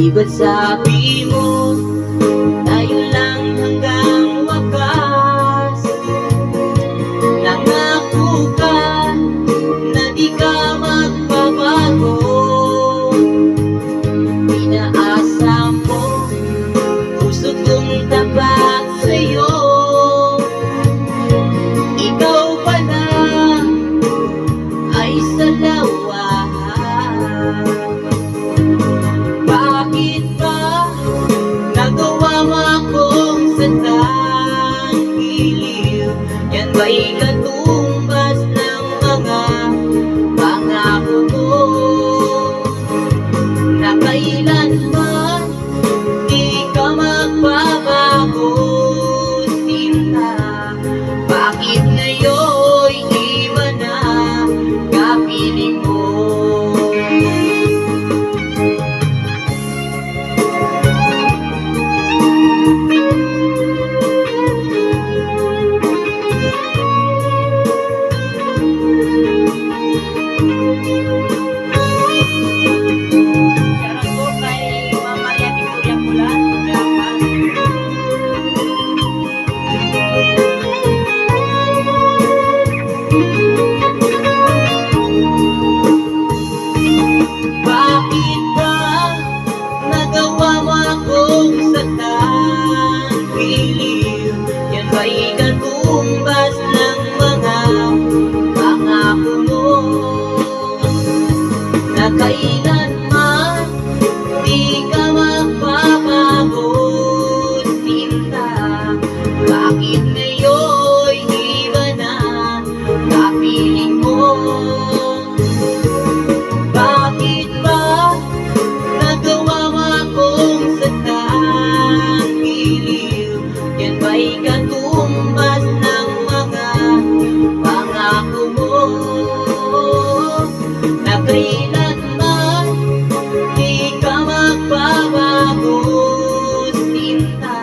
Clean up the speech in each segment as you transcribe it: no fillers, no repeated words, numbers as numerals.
Di ba't sabi mo tayo lang hanggang wakas? Nangako ka na di ka magbabago. Inaasa mo puso kong tapat sa'yo. Ikaw pala ay salawa. Bakit ba nagawa mo akong sandang giliw? Yan ba'y katumbas ng mga pangako ko na kailanman di ka magbabago, sinta? Bakit ngayon'y iba na kapiling mo? Bakit ba nagawa mo akong sandang giliw? Yan ba'y katumbas ng mga pangako mo na kailanman di ka magbabago, sinta? Bakit ngayon'y iba na kapiling mo? Bakit ba nagawa mo akong sandang giliw? Yan ba'y katumbas ng mga pangako mo na kailanman di ka magbabago, sinta?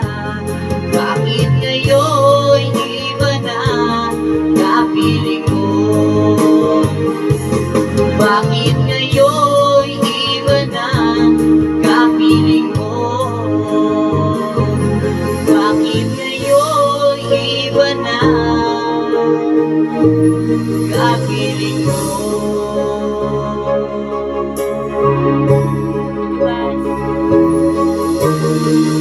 Bakit ngayon'y iba na kapiling mo? Bakit ngayon'y iba na kapiling mo? Bakit ngayon'y iba na kapiling mo? Guys.